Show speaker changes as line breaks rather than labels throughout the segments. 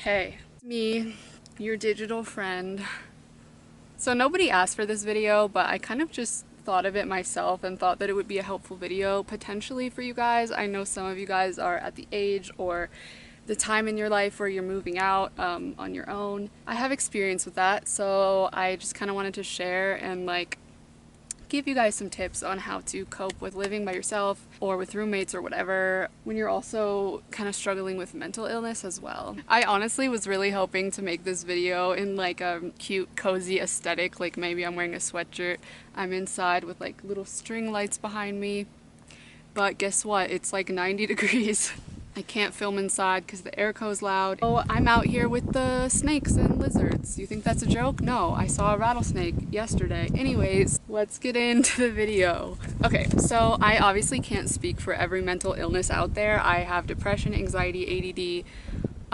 Hey, it's me, your digital friend. So nobody asked for this video, but I kind of just thought of it myself and thought that it would be a helpful video potentially for you guys. I know some of you guys are at the age or the time in your life where you're moving out on your own. I have experience with that, so I just kind of wanted to share and give you guys some tips on how to cope with living by yourself or with roommates or whatever when you're also kind of struggling with mental illness as well. I honestly was really hoping to make this video in like a cute cozy aesthetic, like maybe I'm wearing a sweatshirt, I'm inside with like little string lights behind me, but guess what, it's like 90 degrees. I can't film inside because the air goes loud. Oh, I'm out here with the snakes and lizards. You think that's a joke? No, I saw a rattlesnake yesterday. Anyways, let's get into the video. Okay, so I obviously can't speak for every mental illness out there. I have depression, anxiety,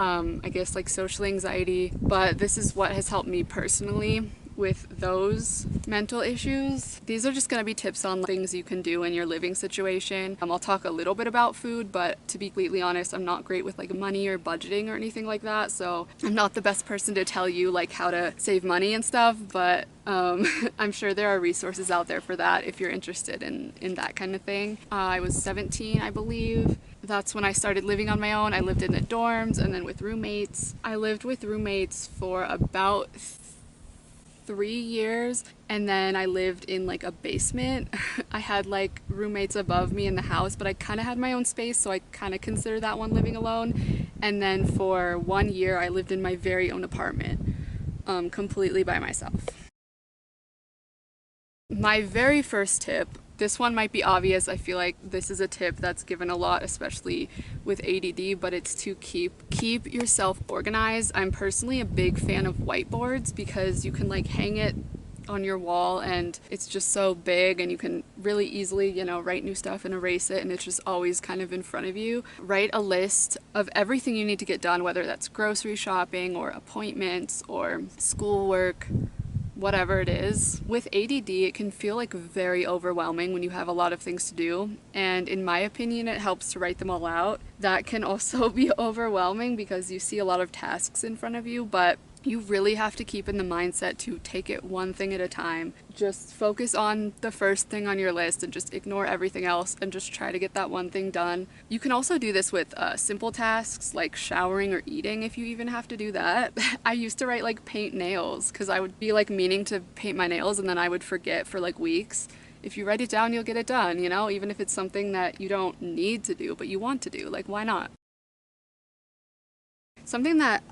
ADD, I guess like social anxiety, but this is what has helped me personally with those mental issues. These are just going to be tips on things you can do in your living situation. I'll talk a little bit about food, but to be completely honest, I'm not great with like money or budgeting or anything like that, so I'm not the best person to tell you like how to save money and stuff, but I'm sure there are resources out there for that if you're interested in that kind of thing. I was 17, I believe. That's when I started living on my own. I lived in the dorms and then with roommates. I lived with roommates for about 3 years, and then I lived in like a basement. I had like roommates above me in the house, but I kind of had my own space, so I kind of consider that one living alone. And then for 1 year I lived in my very own apartment, completely by myself. My very first tip, this one might be obvious, I feel like this is a tip that's given a lot, especially with ADD, but it's to keep yourself organized. I'm personally a big fan of whiteboards because you can like hang it on your wall and it's just so big and you can really easily, you know, write new stuff and erase it, and it's just always kind of in front of you. Write a list of everything you need to get done, whether that's grocery shopping or appointments or schoolwork, whatever it is. With ADD, it can feel like very overwhelming when you have a lot of things to do, and in my opinion it helps to write them all out. That can also be overwhelming because you see a lot of tasks in front of you, but you really have to keep in the mindset to take it one thing at a time. Just focus on the first thing on your list and just ignore everything else and just try to get that one thing done. You can also do this with simple tasks like showering or eating if you even have to do that. I used to write like paint nails because I would be like meaning to paint my nails and then I would forget for like weeks. If you write it down, you'll get it done, you know, even if it's something that you don't need to do but you want to do. Like, why not? Something that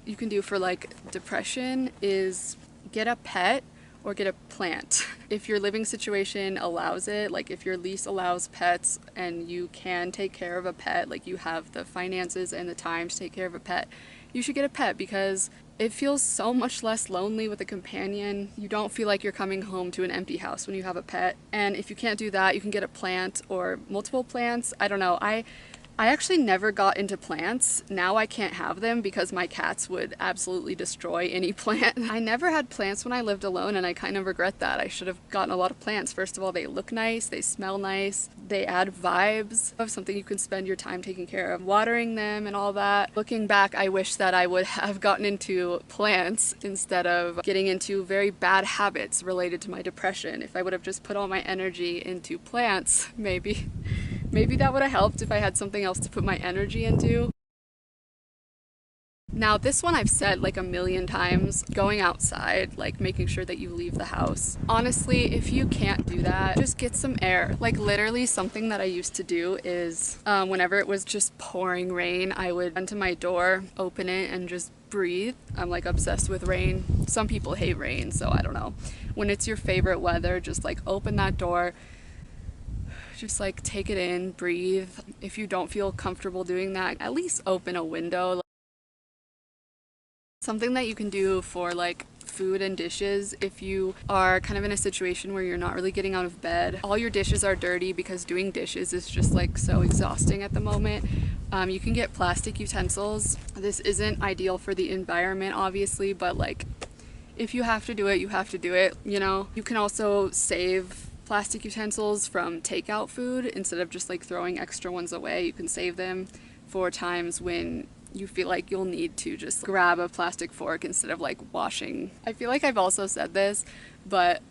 you can do for like depression is get a pet or get a plant. If your living situation allows it, like if your lease allows pets and you can take care of a pet, like you have the finances and the time to take care of a pet, you should get a pet because it feels so much less lonely with a companion. You don't feel like you're coming home to an empty house when you have a pet. And if you can't do that, you can get a plant or multiple plants. I don't know. I actually never got into plants. Now I can't have them because my cats would absolutely destroy any plant. I never had plants when I lived alone and I kind of regret that. I should have gotten a lot of plants. First of all, they look nice, they smell nice, they add vibes of something you can spend your time taking care of, watering them and all that. Looking back, I wish that I would have gotten into plants instead of getting into very bad habits related to my depression. If I would have just put all my energy into plants, maybe that would have helped if I had something else to put my energy into. Now this one I've said like a million times, going outside, like making sure that you leave the house. Honestly, if you can't do that, just get some air. Like literally something that I used to do is whenever it was just pouring rain, I would run to my door, open it and just breathe. I'm like obsessed with rain. Some people hate rain, so I don't know. When it's your favorite weather, just like open that door, just like take it in, breathe. If you don't feel comfortable doing that, at least open a window. Something that you can do for like food and dishes, if you are kind of in a situation where you're not really getting out of bed, all your dishes are dirty because doing dishes is just like so exhausting at the moment. You can get plastic utensils. This isn't ideal for the environment obviously, but like if you have to do it, you have to do it, you know. You can also save plastic utensils from takeout food instead of just like throwing extra ones away. You can save them for times when you feel like you'll need to just grab a plastic fork instead of like washing. I feel like I've also said this, but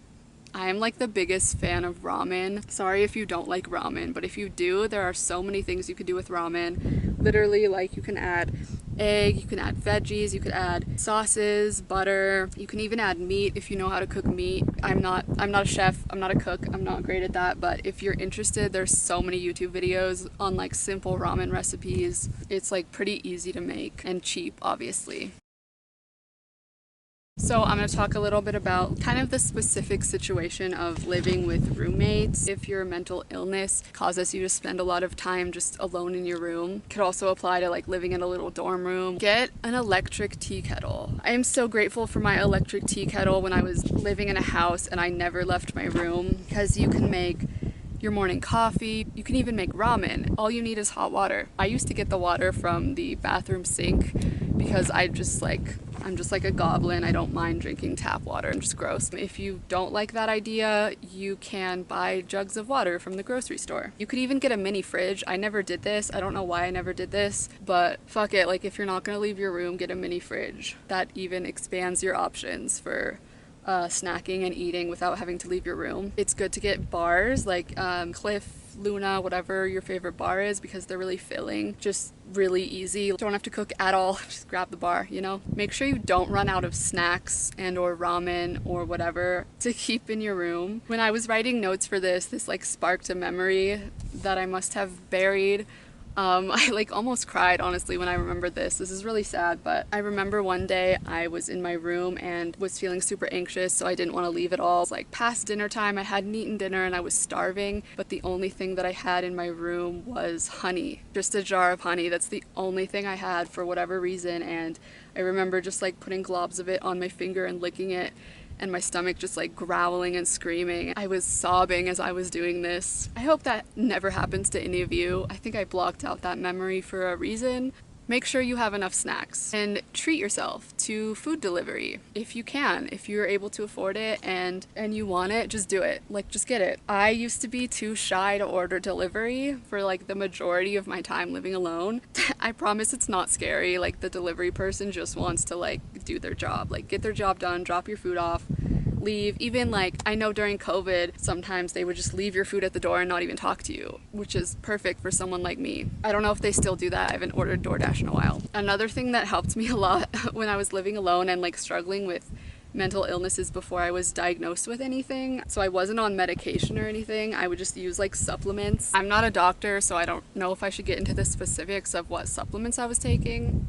I am like the biggest fan of ramen. Sorry if you don't like ramen, but if you do, there are so many things you could do with ramen. Literally, like, you can add egg, you can add veggies, you could add sauces, butter, you can even add meat if you know how to cook meat. I'm not a chef, I'm not a cook, I'm not great at that, but if you're interested, there's so many YouTube videos on like simple ramen recipes. It's like pretty easy to make and cheap, obviously. So I'm going to talk a little bit about kind of the specific situation of living with roommates. If your mental illness causes you to spend a lot of time just alone in your room, it could also apply to like living in a little dorm room. Get an electric tea kettle. I am so grateful for my electric tea kettle when I was living in a house and I never left my room, because you can make your morning coffee, you can even make ramen. All you need is hot water. I used to get the water from the bathroom sink because I'm just like a goblin. I don't mind drinking tap water. I'm just gross. If you don't like that idea, you can buy jugs of water from the grocery store. You could even get a mini fridge. I never did this. I don't know why I never did this, but fuck it. Like, if you're not gonna leave your room, get a mini fridge. That even expands your options for snacking and eating without having to leave your room. It's good to get bars like Cliff, Luna, whatever your favorite bar is, because they're really filling, just really easy. Don't have to cook at all, just grab the bar, you know? Make sure you don't run out of snacks and or ramen or whatever to keep in your room. When I was writing notes for this like sparked a memory that I must have buried. I like almost cried, honestly, when I remembered this. This is really sad, but I remember one day I was in my room and was feeling super anxious, so I didn't want to leave at all. It was like past dinner time, I hadn't eaten dinner and I was starving, but the only thing that I had in my room was honey. Just a jar of honey. That's the only thing I had for whatever reason, and I remember just like putting globs of it on my finger and licking it, and my stomach just like growling and screaming. I was sobbing as I was doing this. I hope that never happens to any of you. I think I blocked out that memory for a reason. Make sure you have enough snacks and treat yourself to food delivery if you can. If you're able to afford it and you want it, just do it. Like, just get it. I used to be too shy to order delivery for like the majority of my time living alone. I promise it's not scary. Like, the delivery person just wants to like do their job, like get their job done, drop your food off, leave. Even like, I know during COVID, sometimes they would just leave your food at the door and not even talk to you, which is perfect for someone like me. I don't know if they still do that. I haven't ordered DoorDash in a while. Another thing that helped me a lot when I was living alone and like struggling with mental illnesses before I was diagnosed with anything, so I wasn't on medication or anything, I would just use like supplements. I'm not a doctor, so I don't know if I should get into the specifics of what supplements I was taking.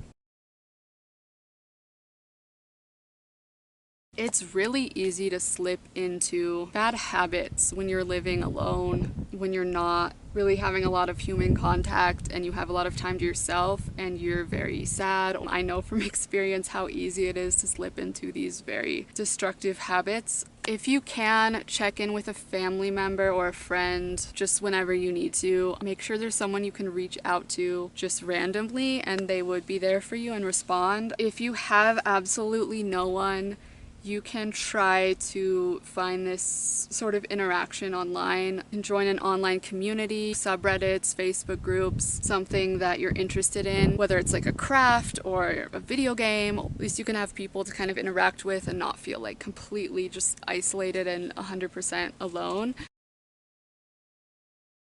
It's really easy to slip into bad habits when you're living alone, when you're not really having a lot of human contact and you have a lot of time to yourself and you're very sad. I know from experience how easy it is to slip into these very destructive habits. If you can, check in with a family member or a friend just whenever you need to. Make sure there's someone you can reach out to just randomly and they would be there for you and respond. If you have absolutely no one, you can try to find this sort of interaction online and join an online community, subreddits, Facebook groups, something that you're interested in, whether it's like a craft or a video game. At least you can have people to kind of interact with and not feel like completely just isolated and 100% alone.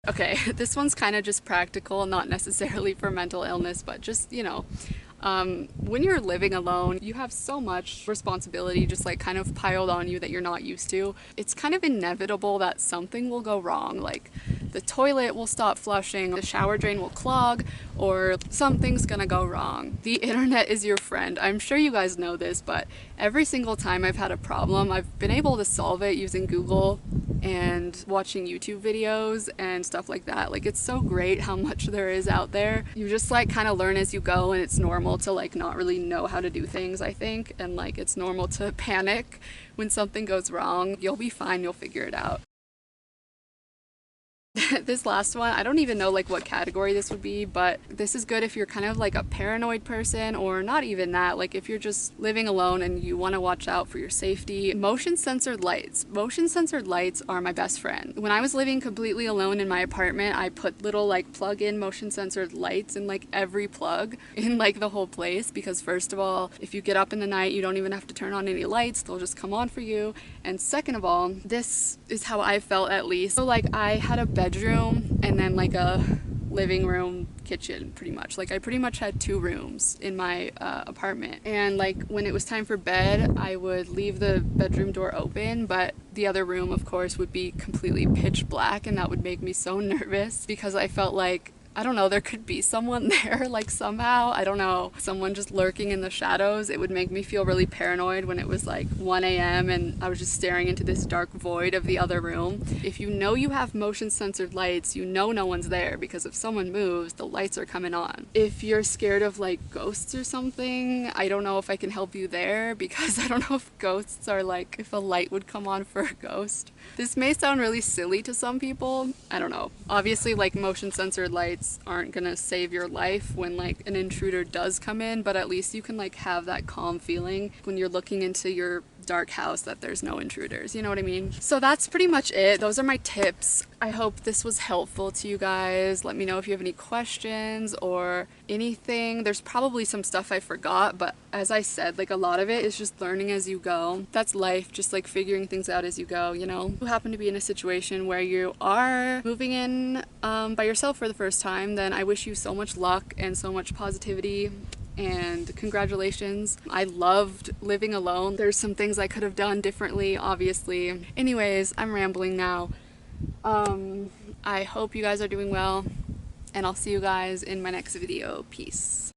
Okay, this one's kind of just practical, not necessarily for mental illness, but just, you know, when you're living alone, you have so much responsibility just like kind of piled on you that you're not used to. It's kind of inevitable that something will go wrong, like the toilet will stop flushing, the shower drain will clog, or something's gonna go wrong. The internet is your friend. I'm sure you guys know this, but every single time I've had a problem, I've been able to solve it using Google and watching YouTube videos and stuff like that. Like, it's so great how much there is out there. You just like kind of learn as you go, and it's normal to like not really know how to do things, I think, and like it's normal to panic when something goes wrong. You'll be fine, you'll figure it out. This last one, I don't even know like what category this would be, but this is good if you're kind of like a paranoid person, or not even that, like if you're just living alone and you want to watch out for your safety. Motion censored lights. Motion censored lights are my best friend. When I was living completely alone in my apartment, I put little like plug-in motion censored lights in like every plug in like the whole place, because first of all, if you get up in the night, you don't even have to turn on any lights, they'll just come on for you. And second of all, this is how I felt at least. So like I had a bedroom and then like a living room, kitchen, pretty much. Like I pretty much had 2 rooms in my apartment. And like when it was time for bed, I would leave the bedroom door open, but the other room of course would be completely pitch black, and that would make me so nervous because I felt like, I don't know, there could be someone there, like somehow, I don't know, someone just lurking in the shadows. It would make me feel really paranoid when it was like 1 a.m. and I was just staring into this dark void of the other room. If you know you have motion censored lights, you know no one's there, because if someone moves, the lights are coming on. If you're scared of like ghosts or something, I don't know if I can help you there, because I don't know if ghosts are like, if a light would come on for a ghost. This may sound really silly to some people, I don't know. Obviously like motion censored lights aren't gonna save your life when like an intruder does come in, but at least you can like have that calm feeling when you're looking into your dark house that there's no intruders, you know what I mean? So that's pretty much it. Those are my tips. I hope this was helpful to you guys. Let me know if you have any questions or anything. There's probably some stuff I forgot, but as I said, like a lot of it is just learning as you go. That's life, just like figuring things out as you go, you know? If you happen to be in a situation where you are moving in by yourself for the first time, then I wish you so much luck and so much positivity. And congratulations. I loved living alone. There's some things I could have done differently, obviously. Anyways, I'm rambling now. I hope you guys are doing well, and I'll see you guys in my next video. Peace.